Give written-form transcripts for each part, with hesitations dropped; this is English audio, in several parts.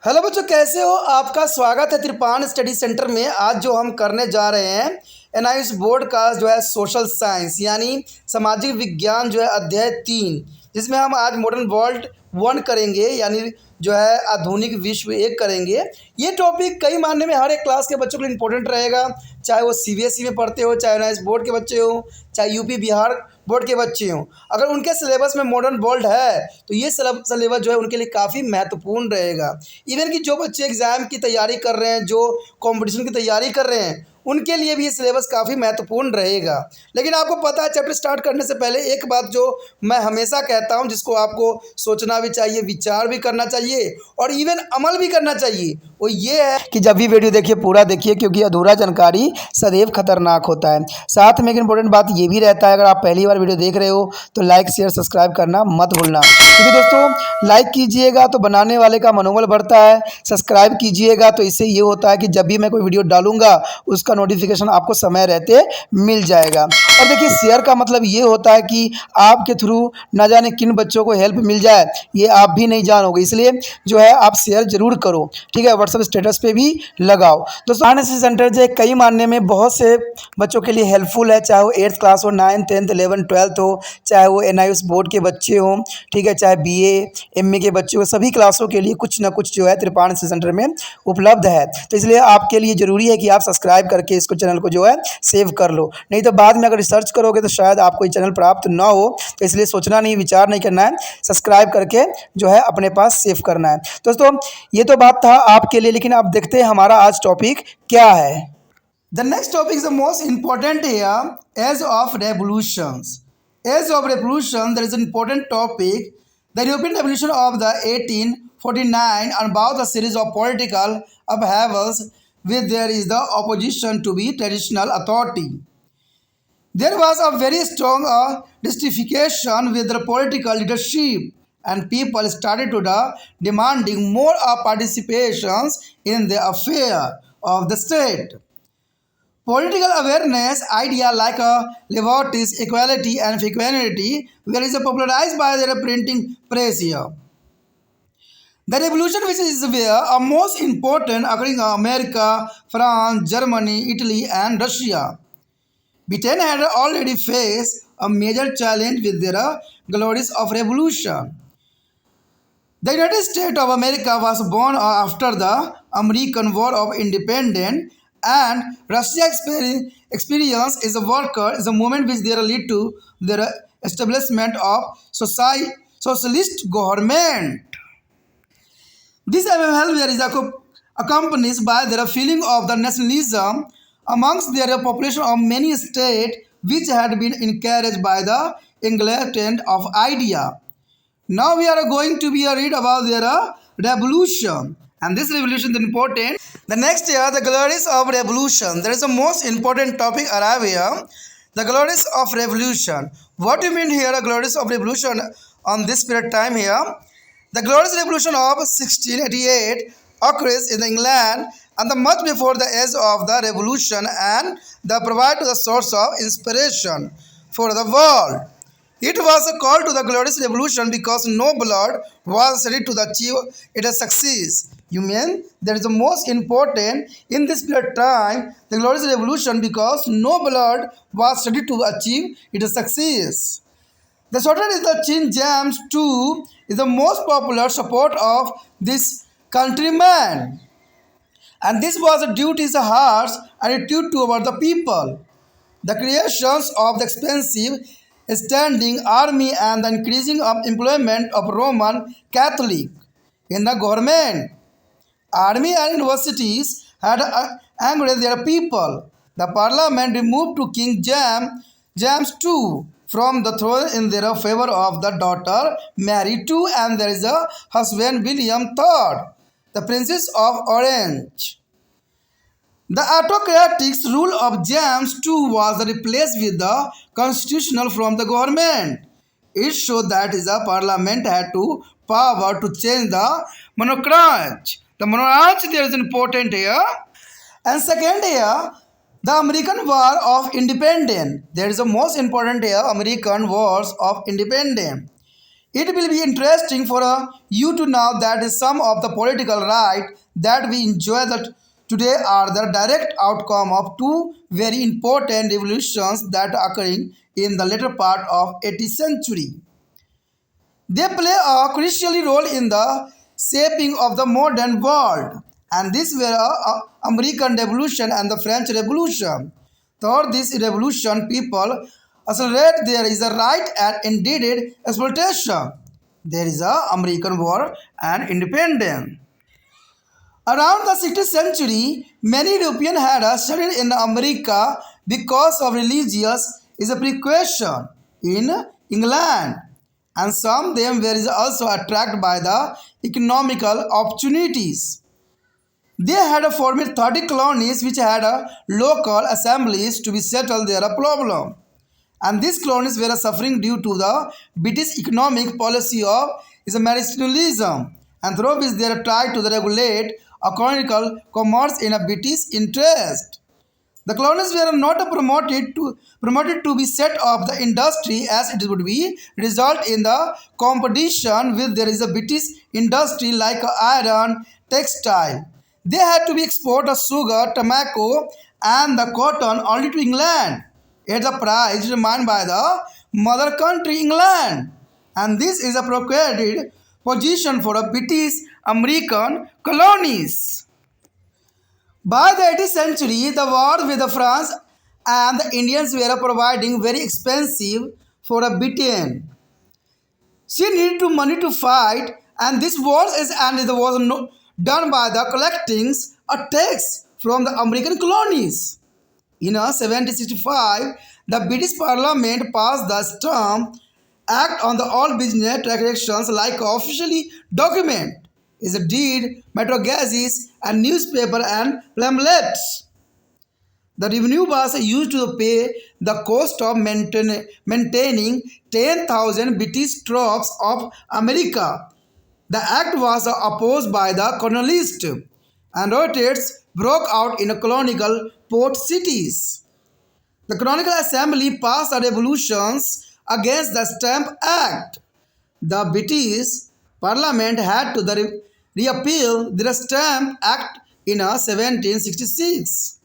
Hello बच्चों, कैसे हो? आपका स्वागत है त्रिपान स्टडी सेंटर में। आज जो हम करने जा रहे हैं एनआईएस बोर्ड का जो है सोशल साइंस यानी सामाजिक विज्ञान जो है अध्याय 3, जिसमें हम आज मॉडर्न वर्ल्ड 1 करेंगे यानी जो है आधुनिक विश्व 1 करेंगे। ये टॉपिक कई मायने में हर एक क्लास के बच्चों के लिए इंपॉर्टेंट रहेगा, चाहे वो सीबीएसई में पढ़ते हो, चाहे एनआईएस बोर्ड के बच्चे हो, चाहे यूपी बिहार बोर्ड के बच्चे हों। अगर उनके सिलेबस में मॉडर्न वर्ल्ड है तो ये सिलेबस जो है उनके लिए काफ़ी महत्वपूर्ण रहेगा। इवन कि जो बच्चे एग्ज़ाम की तैयारी कर रहे हैं, जो कंपटीशन की तैयारी कर रहे हैं, उनके लिए भी ये सिलेबस काफ़ी महत्वपूर्ण रहेगा। लेकिन आपको पता है, चैप्टर स्टार्ट करने से पहले एक बात जो मैं हमेशा कहता हूं, जिसको आपको सोचना भी चाहिए, विचार भी करना चाहिए और इवन अमल भी करना चाहिए, वो ये है कि जब भी वीडियो देखिए पूरा देखिए, क्योंकि अधूरा जानकारी सदैव खतरनाक होता है। साथ में एक इंपॉर्टेंट बात ये भी रहता है, अगर आप पहली बार वीडियो देख रहे हो तो लाइक शेयर सब्सक्राइब करना मत भूलना, क्योंकि दोस्तों लाइक कीजिएगा तो बनाने वाले का मनोबल बढ़ता है, सब्सक्राइब कीजिएगा तो इससे ये होता है कि जब भी मैं कोई वीडियो डालूंगा उसका नोटिफिकेशन आपको समय रहते मिल जाएगा। और देखिए, शेयर का मतलब ये होता है कि आपके थ्रू ना जाने किन बच्चों को हेल्प मिल जाए, ये आप भी नहीं जानोगे, इसलिए जो है आप शेयर जरूर करो, ठीक है। व्हाट्सएप स्टेटस पे भी लगाओ। दोस्तों, एनआईएस सेंटर जो कई मानने में बहुत से बच्चों के लिए हेल्पफुल है, चाहे वो 8th क्लास हो, 9th 10th 11th 12th हो, चाहे वो एनआईएस बोर्ड के बच्चे हों, ठीक है, चाहे बीए एमए के बच्चे हो, सभी क्लासों के लिए कुछ ना कुछ जो है त्रिपान सेंटर में उपलब्ध है। तो इसलिए आपके लिए ज़रूरी है कि आप सब्सक्राइब करके इसको चैनल को जो है सेव कर लो, नहीं तो बाद में अगर रिसर्च करोगे तो शायद आपको ये चैनल प्राप्त ना हो। तो इसलिए सोचना नहीं, विचार नहीं करना है, सब्सक्राइब करके जो है अपने पास सेव करना है। दोस्तों, ये तो बात था आपके लिए, लेकिन आप देखते हैं हमारा आज टॉपिक क्या है। The next topic is the most important here, age of revolutions. Age of revolution, that is an important topic. The European revolution of the 1849 and about a series of political upheavals with there is the opposition to be traditional authority. There was a very strong disunification with the political leadership, and people started to demanding more participations in the affair of the state. Political awareness idea like liberties, equality, and fraternity were popularized by the printing press here. The revolution, which is where most important occurring in America, France, Germany, Italy, and Russia. Britain had already faced a major challenge with their glories of revolution. The United States of America was born after the American War of Independence, and Russia experience is a worker is a moment which there lead to the establishment of socialist government. This behavior is accompanied by their feeling of the nationalism amongst their population of many states, which had been encouraged by the enlightenment of idea. Now we are going to be read about their revolution, and this revolution is important. The next year, the glories of revolution. There is the most important topic arrive here. The glories of revolution. What do you mean here? Glories of revolution on this period time here. The glorious revolution of 1688 occurs in England and the much before the age of the revolution, and the provide to the source of inspiration for the world. It was called to the glorious revolution because no blood was ready to achieve its success. You mean that is the most important in this period time, the glorious revolution, because no blood was ready to achieve its success. The shorter is the Chin James too is the most popular support of this countryman, and this was due to his harsh attitude toward the people, the creations of the expensive standing army, and the increasing of employment of Roman Catholic in the government. Army and universities had angered their people. The parliament removed to King James II from the throne in their favor of the daughter Mary II, and there is a husband William III, the Princess of Orange. The autocratic rule of James II was replaced with the constitutional from the government. It showed that the parliament had to power to change the monarchy. The monarchy there is important here. And second here, the American War of Independence. There is the most important here, American Wars of Independence. It will be interesting for you to know that some of the political right that we enjoy today are the direct outcome of two very important revolutions that occurring in the later part of 18th century. They play a crucial role in the shaping of the modern world, and these were American Revolution and the French Revolution. Through this revolution, people accelerate there is a right and indeed exploitation. There is a American War and independence. Around the 16th century, many Europeans had studied in America because of religious is a precaution in England, and some of them were also attracted by the economical opportunities. They had formed 30 colonies which had local assemblies to be settled their problem. And these colonies were suffering due to the British economic policy of Ismailianism, and through which they tried to regulate economical commerce in a British interest. The colonies were not promoted to be set up the industry as it would be result in the competition with there is a British industry like iron, textile. They had to be export of sugar, tobacco, and the cotton only to England at the price determined by the mother country England. And this is a procured position for a British American colonies. By the 18th century, the war with the France and the Indians were providing very expensive for a Britain. She needed to money to fight, and this war was done by the collecting a tax from the American colonies. In 1765, the British Parliament passed the Stamp Act on the all business transactions like officially document is a deed, metrogases, and newspaper and pamphlets. The revenue was used to pay the cost of maintaining 10,000 British troops of America. The act was opposed by the colonialists, and riots broke out in colonial port cities. The Colonial Assembly passed resolutions against the Stamp Act. The British Parliament had to repeal the Stamp Act in 1766.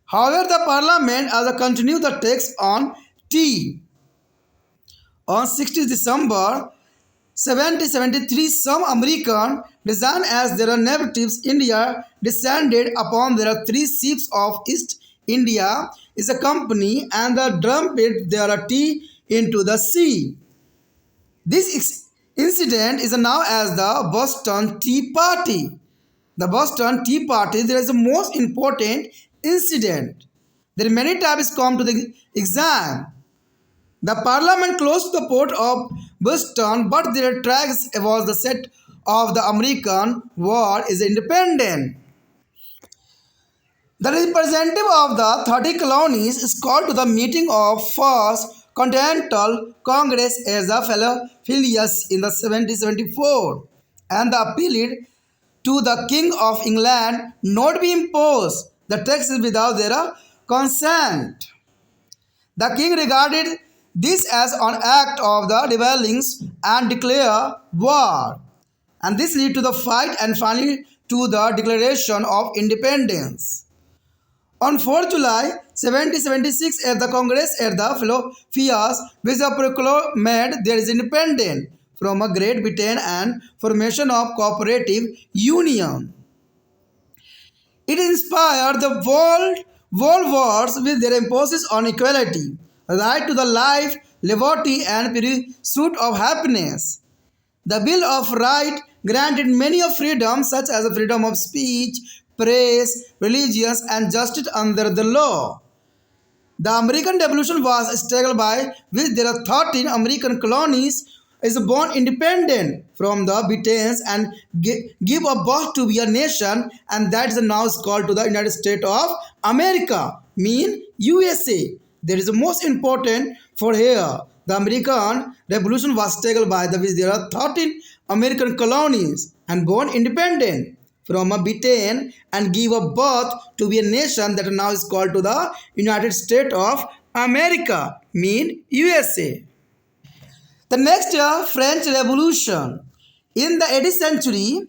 However, the Parliament continued the tax on tea. On 16 December 1773, some Americans resigned as their natives India descended upon their three ships of East India is a company and dumped their tea into the sea. This incident is known as the Boston Tea Party. The Boston Tea Party there is the most important incident. There are many topics come to the exam. The Parliament closed the port of Boston, but their tracks was the set of the American War is independent. The representative of the 30 colonies is called to the meeting of First Continental Congress as a Philadelphia in the 1774, and the appealed to the King of England not be imposed the taxes without their consent. The king regarded this as an act of the rebellions and declared war, and this led to the fight and finally to the declaration of independence. On 4 July 1776, at the Congress at the Philadelphia, which proclaimed there is independence from a Great Britain and formation of cooperative union. It inspired the world wars with their emphasis on equality, right to the life, liberty, and pursuit of happiness. The Bill of Rights granted many of freedoms such as the freedom of speech, press, religious, and justice under the law. The American Revolution was struggled by which there are 13 American colonies is born independent from the Britains and give a birth to be a nation, and that is now called to the United States of America, mean USA. That is the most important for here. The American Revolution was struggled by the which there are 13 American colonies and born independent from a Britain and give a birth to be a nation that now is called to the United States of America, mean USA. The next French Revolution. In the 18th century,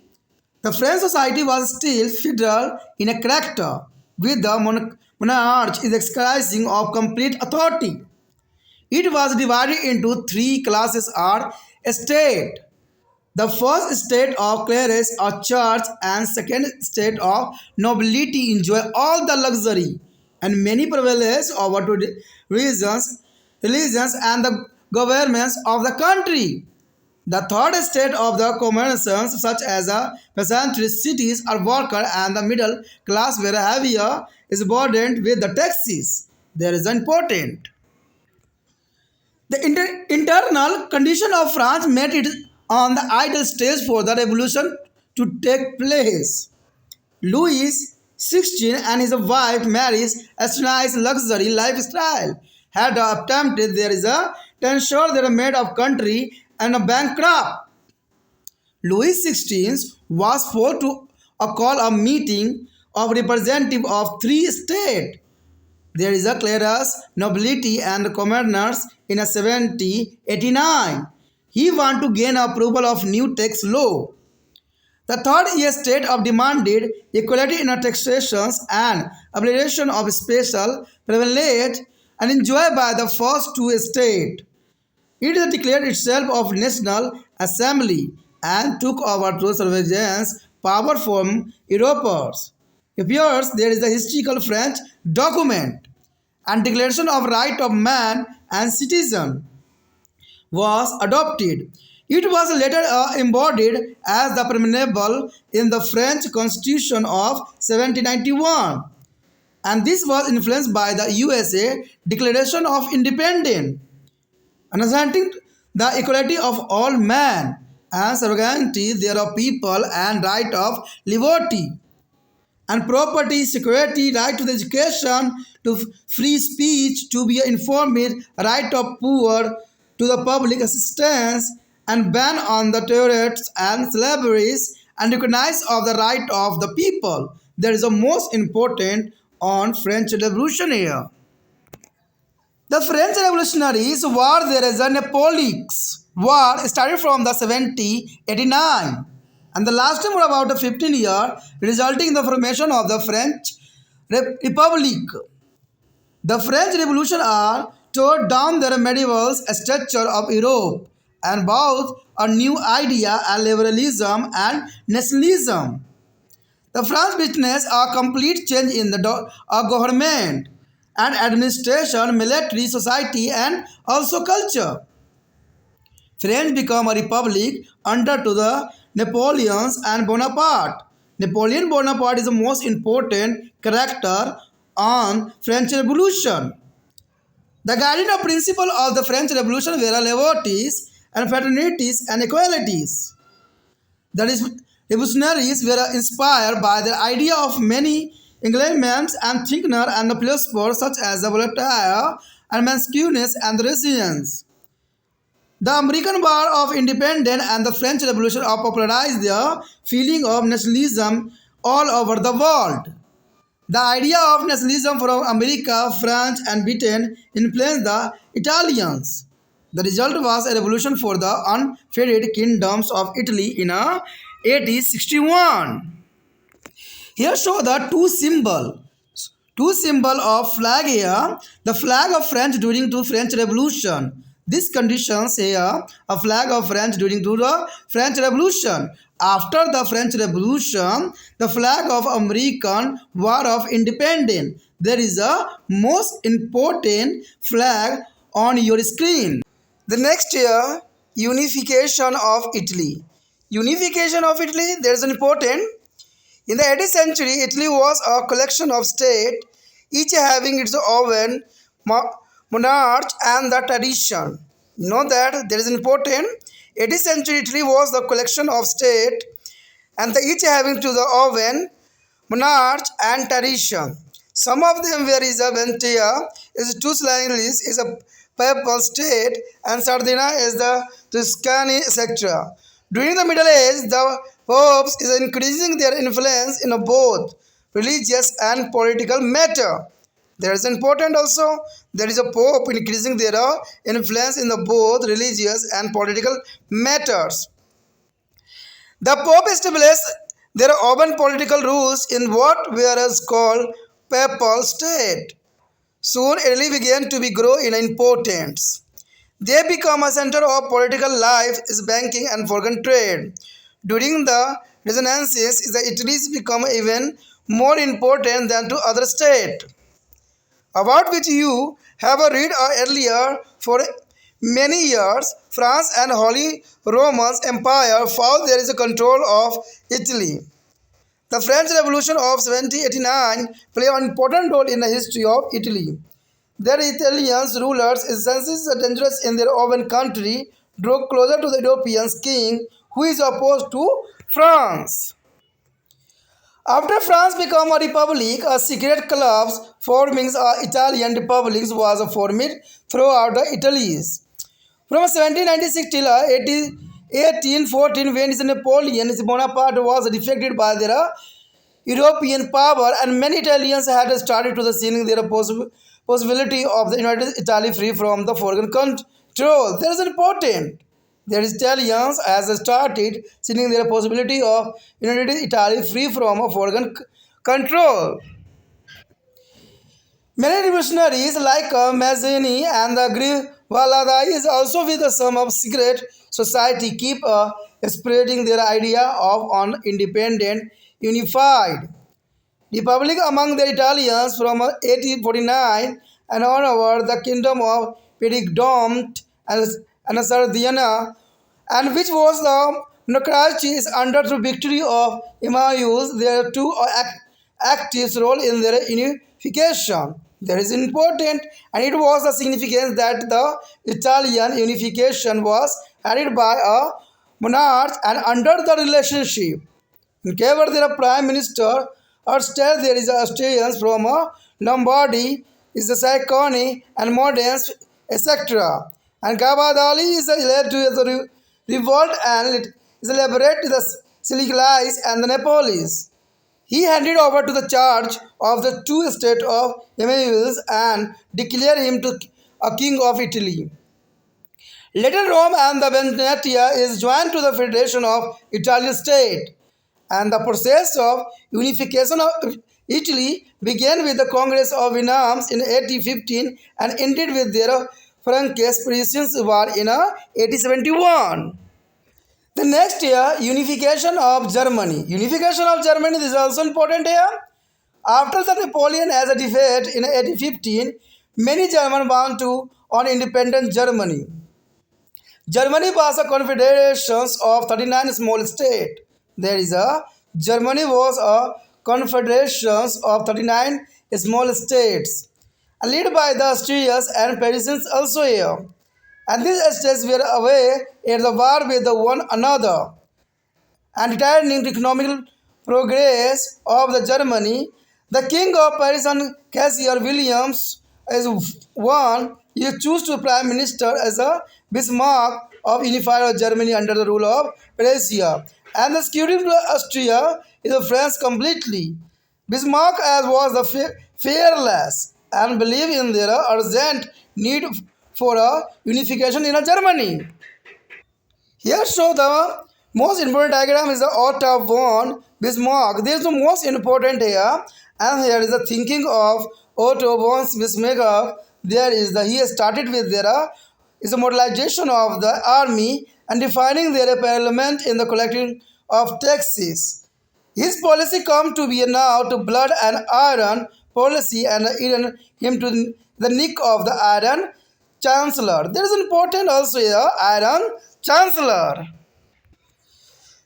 the French society was still feudal in a character, with the monarch is exercising of complete authority. It was divided into three classes or estate. The first state of clergy or church and second state of nobility enjoy all the luxury and many privileges over to the religions and the governments of the country. The third state of the commerciants such as the peasantry, cities or worker and the middle class were heavier is burdened with the taxes. There is important. The internal condition of France made it on the ideal stage for the revolution to take place. Louis XVI and his wife Mary's astonishing luxury lifestyle had attempted there is a to ensure they are made of country and a bankrupt. Louis XVI was forced to call a meeting of representative of three states. There is a clerus, nobility and commoners in a 1789. He wanted to gain approval of new tax law. The third estate of demanded equality in taxations and abolition of special privilege and enjoyed by the first two estates. It declared itself of National Assembly and took over to surveillance power from Europeans. Appears there is a historical French document and Declaration of Right of Man and Citizen was adopted. It was later embodied as the preamble in the French Constitution of 1791, and this was influenced by the USA Declaration of Independence, asserting the equality of all men and sovereignty thereof people and right of liberty and property, security, right to the education, to free speech, to be informed, right of poor, to the public assistance, and ban on the terrorists and slaveries, and recognize of the right of the people. There is a most important on French Revolution here. The French revolutionaries war there is a Napoleon's war started from the 1789 and the last time for about 15 years resulting in the formation of the French Republic. The French Revolution are tore down the medieval structure of Europe and brought a new idea and liberalism and nationalism. The France witnessed a complete change in the government and administration, military, society, and also culture. France became a republic under to the Napoleons and Bonaparte. Napoleon Bonaparte is the most important character on French Revolution. The guiding principle of the French Revolution were liberties and fraternities and equalities. The revolutionaries were inspired by the idea of many Englishmen and thinkers and philosophers such as Voltaire and Montesquieu and the Resistance. The American War of Independence and the French Revolution have popularized the feeling of nationalism all over the world. The idea of nationalism from America, France, and Britain influenced the Italians. The result was a revolution for the unfederated kingdoms of Italy in 1861. Here show the two symbol of flag here. The flag of France during the French Revolution. This conditions here a flag of France during the French Revolution. After the French Revolution, the flag of American War of Independence. There is a most important flag on your screen. The next year, Unification of Italy. Unification of Italy, there is an important. In the 18th century, Italy was a collection of states, each having its own monarch and the tradition. You know that there is an important. 18th century Italy was the collection of states and each having to the own monarch and tradition. Some of them were Ventia, is Tuscany is a papal state, and Sardinia is the Tuscany, etc. During the Middle Age, the popes is increasing their influence in both religious and political matter. There is important also There is a pope increasing their influence in the both religious and political matters. The pope established their own political rules in what were called papal state. Soon Italy began to be grow in importance. They become a center of political life, is banking and foreign trade. During the Renaissance, the Italy's become even more important than to other states, about which you have read earlier. For many years, France and Holy Roman Empire found there is a control of Italy. The French Revolution of 1789 played an important role in the history of Italy. Their Italian rulers, essentially dangerous in their own country, drew closer to the European king, who is opposed to France. After France became a republic, a secret club forming Italian republics was formed throughout the Italy's. From 1796 till 1814, when Napoleon Bonaparte was defeated by their European power, and many Italians had started to seeing their possibility of the United Italy free from the foreign control. There is important. There is Italians has started seeing their possibility of United Italy free from a foreign control. Many revolutionaries like Mazzini and the Grivaldi is also with some of secret society keep spreading their idea of an independent, unified republic among the Italians from 1849 and onward. The kingdom of Piedmont and Sardinia, and which was the monarchy is under the victory of Emmaus, their two active role in their unification. That is important, and it was the significance that the Italian unification was added by a monarch and under the relationship. In Caver, there are prime minister, or still there is a Austrians from Lombardy, is the Sacconi and Modens, etc. And Gabadali is led to the revolt and is elaborate to the Silicalis and the Neapolis. He handed over to the charge of the two state of Emmaus and declared him to a king of Italy. Later Rome and the Venetia is joined to the Federation of Italian state, and the process of unification of Italy began with the Congress of Venice in 1815 and ended with their Franco-Prussian War in 1871. The next year, Unification of Germany. Unification of Germany is also important here. After the Napoleon has a defeat in 1815, many Germans want to on independent Germany. Germany was a confederation of 39 small states. There is a Germany was a confederation of 39 small states, led by the Austrians and Parisians also here. And these states were away at the war with one another, and returning to economic progress of the Germany. The King of Paris and Cassier Williams is one. He chose to Prime Minister as a Bismarck of unified Germany under the rule of Prussia, and the security of Austria is a France completely. Bismarck as was the fearless and believed in their urgent need for a unification in a Germany. Here show the most important diagram is the Otto von Bismarck. This is the most important here, and here is the thinking of Otto von Bismarck. There is the he started with their is a modelization of the army and defining their parliament in the collecting of taxes. His policy come to be now to blood and iron policy and even him to the nick of the iron chancellor. There is important also here iron chancellor.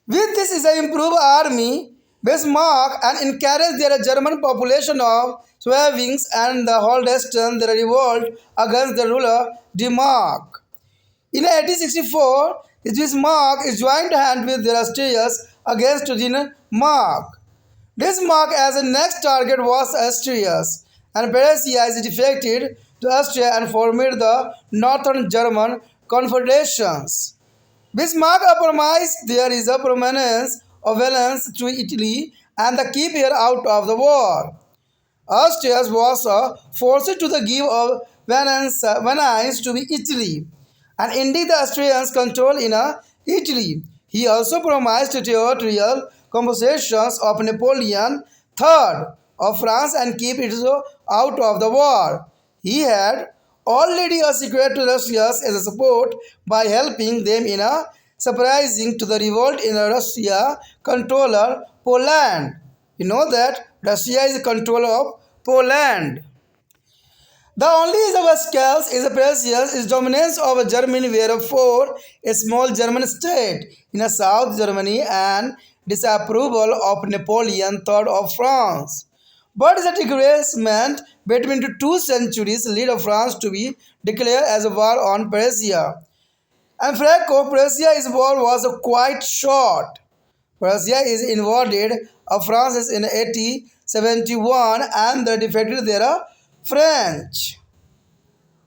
With this is an improved army, Bismarck and encourage their German population of Slavings and the Holstein their revolt against the ruler Denmark. In 1864, Bismarck is joined hand with their Austrians against Denmark. Bismarck as a next target was Austria, and Prussia is defected to Austria and formed the Northern German Confederations. Bismarck promised there is a permanence of violence to Italy and the keep her out of the war. Austria was forced to give Venice to be Italy, and indeed the Austrians control in Italy. He also promised territorial compensations of Napoleon III of France and keep it out of the war. He had already secured to Russia as a support by helping them in a surprising to the revolt in Russia controller Poland. You know that Russia is control of Poland. The only Zabascals is a precious is dominance of Germany wherefore a small German state in a South Germany and disapproval of Napoleon III of France. But the agreement between the two centuries led France to be declared as a war on Persia. And Franco-Persia's war was quite short. Persia is invaded France in 1871 and they defeated their French.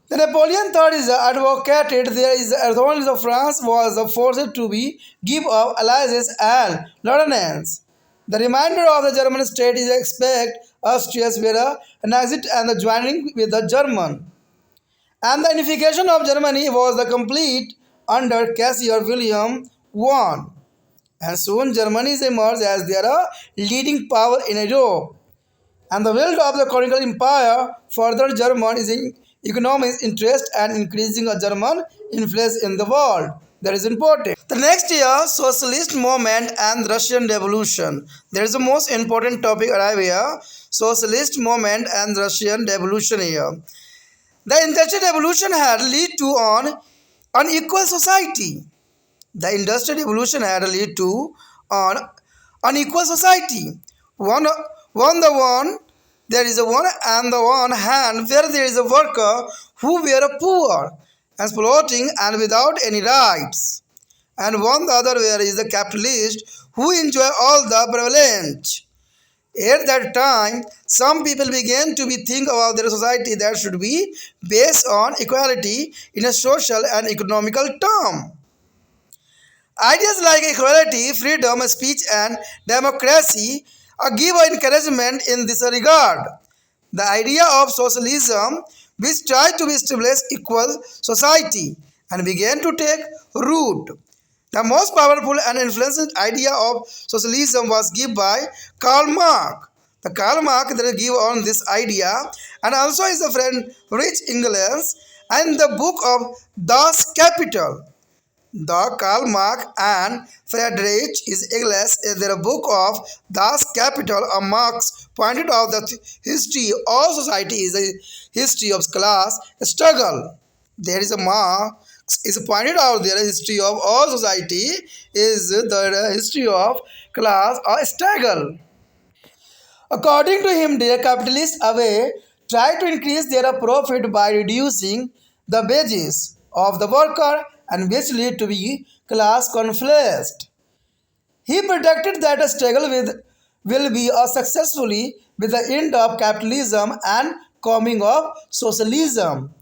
The Napoleon III is advocated there is the authorities of France was forced to be give up alliances and Lorraines. The remainder of the German state is expect Austria were an exit and the joining with the German. And the unification of Germany was the complete under Kaiser William I. And soon Germany emerged as their leading power in Europe. And the build of the colonial empire further German is in economic interest and increasing a German influence in the world. That is important. The next year, socialist movement and Russian revolution. There is the most important topic arrive here. Socialist movement and Russian revolution here. The industrial revolution had led to an unequal society. The industrial revolution had led to an unequal society. One there is a one and the one hand where there is a worker who were poor and exploiting and without any rights, and one the other where is the capitalist who enjoy all the privilege. At that time, some people began to be think about their society that should be based on equality in a social and economical term. Ideas like equality, freedom, speech, and democracy give encouragement in this regard. The idea of socialism, which tried to establish equal society, and began to take root. The most powerful and influential idea of socialism was given by Karl Marx. The Karl Marx that give on this idea and also is a friend Rich England and the book of Das Capital. The Karl Marx and Friedrich is Engels in their book of Das Kapital. Marx pointed out that history of society is a history of class struggle. There is a Marx is pointed out there history of all society is the history of class or struggle. According to him, the capitalists away try to increase their profit by reducing the wages of the worker and which lead to be class conflict. He predicted that a struggle will be successfully with the end of capitalism and coming of socialism.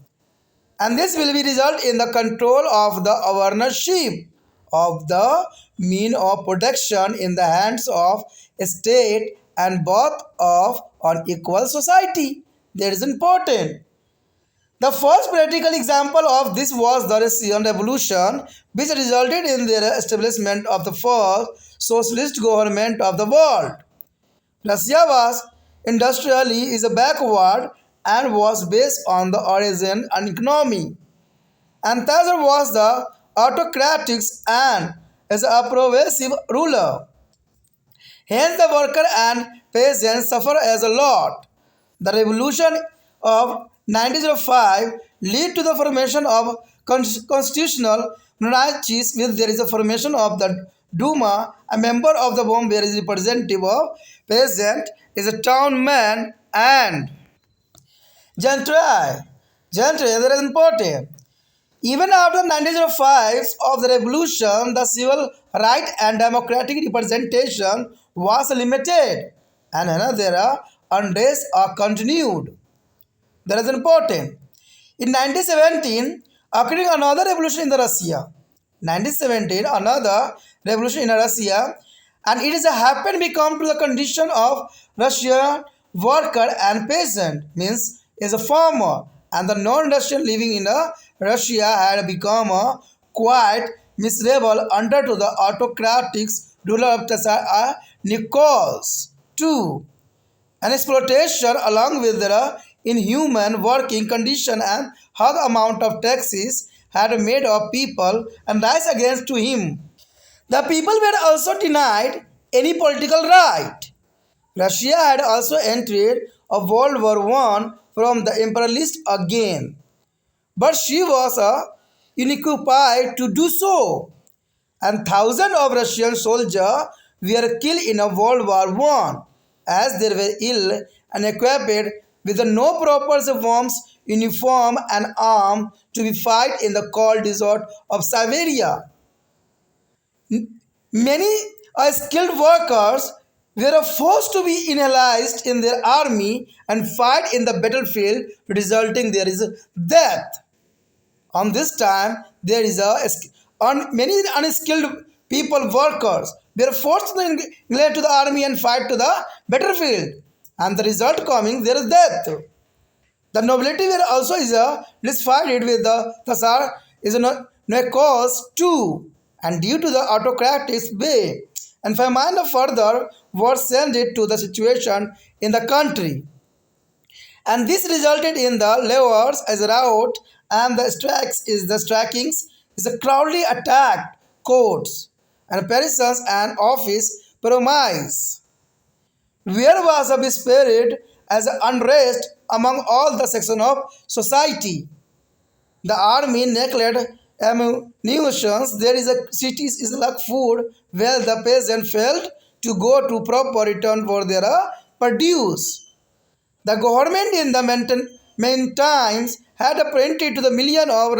And this will be result in the control of the ownership of the mean of production in the hands of state and both of unequal society. That is important. The first practical example of this was the Russian Revolution, which resulted in the establishment of the first socialist government of the world. Russia was industrially is a backward and was based on the origin and economy. And Caesar was the autocratic and is a progressive ruler. Hence, the worker and peasants suffer as a lot. The revolution of 1905 led to the formation of constitutional monarchies, with there is a formation of the Duma, a member of the Bombay is representative of peasant, is a town man and gentry. Gentry is very important. Even after 1905 of the revolution, the civil right and democratic representation was limited, and another unrest are continued. That is important. In 1917, occurring another revolution in the Russia. 1917, another revolution in Russia, and it is a happened become to the condition of Russian worker and peasant, means is a farmer and the non-Russian living in Russia had become quite miserable under to the autocratic ruler of Tsar Nicholas II. And exploitation along with the inhuman working condition and high amount of taxes had made of people and rise against to him. The people were also denied any political right. Russia had also entered a World War I from the imperialist again, but she was unoccupied to do so, and thousands of Russian soldiers were killed in a World War I as they were ill and equipped with no proper forms, uniform and armed to be fight in the cold desert of Siberia. Many skilled workers were forced to be enlisted in their army and fight in the battlefield, resulting there is death. On this time, there is many unskilled people workers were forced to engage to the army and fight to the battlefield, and the result coming there is death. The nobility were also is disfigured with the Tsar is no cause too, and due to the autocratic way, and famine further worsened it to the situation in the country. And this resulted in the levers as a rout and the strikings is a crowdly attacked courts and parisons and office promise. Where was a spirit as unrest among all the sections of society. The army neglected ammunitions. There is a cities is like food where the peasant failed to go to proper return for their produce. The government in the meantime had printed to the million of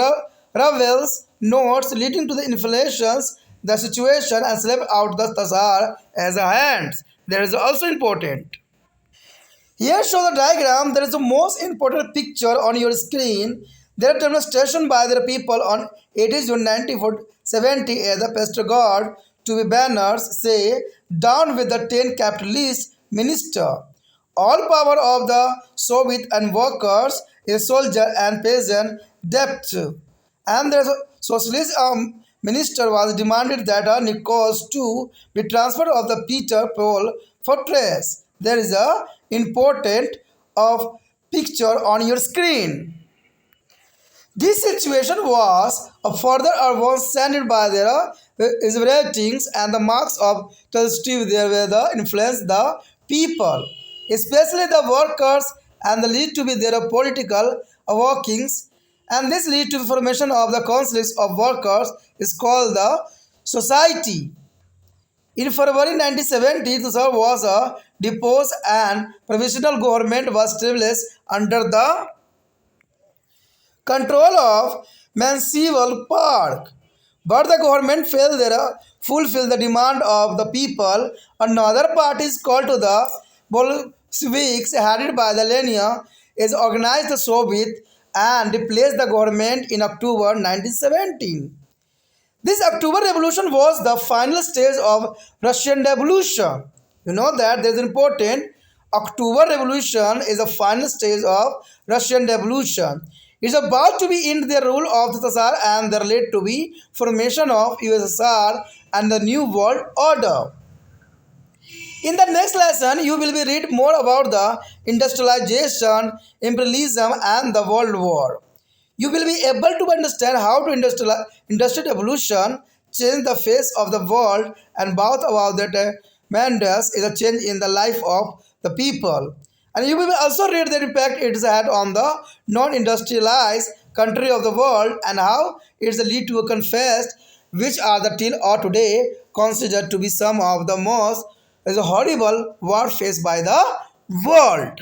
ravels notes leading to the inflations, the situation and slept out the Tsar as a hands. That is also important. Here show the diagram. There is the most important picture on your screen. There are demonstration by the people on 8th June 1970 as the pastor God to be banners say down with the 10 capitalist minister. All power of the Soviet and workers, a soldier and peasant debt. And the socialist minister was demanded that Nichols to be transferred of the Peter Paul fortress. There is a important of picture on your screen. This situation was further worsened by their ratings and the marks of Steve there were the influence the people, especially the workers, and the lead to be their political workings, and this lead to the formation of the councils of workers is called the society. In February 1970, the Tsar was deposed and provisional government was established under the control of Municipal Park. But the government failed to fulfill the demand of the people. Another party is called to the Bolsheviks, headed by the Lenin, is organized the Soviet and replaced the government in October 1917. This October Revolution was the final stage of Russian Revolution. You know that there is important. October Revolution is the final stage of Russian Revolution. It is about to be in the rule of the Tsar and there led to be formation of USSR and the New World Order. In the next lesson, you will be read more about the industrialization, imperialism, and the World War. You will be able to understand how to industrial evolution change the face of the world and both about that tremendous is a change in the life of the people. And you will also read the impact it has had on the non-industrialized country of the world and how it is lead to a confessed which are the till or today considered to be some of the most horrible war faced by the world.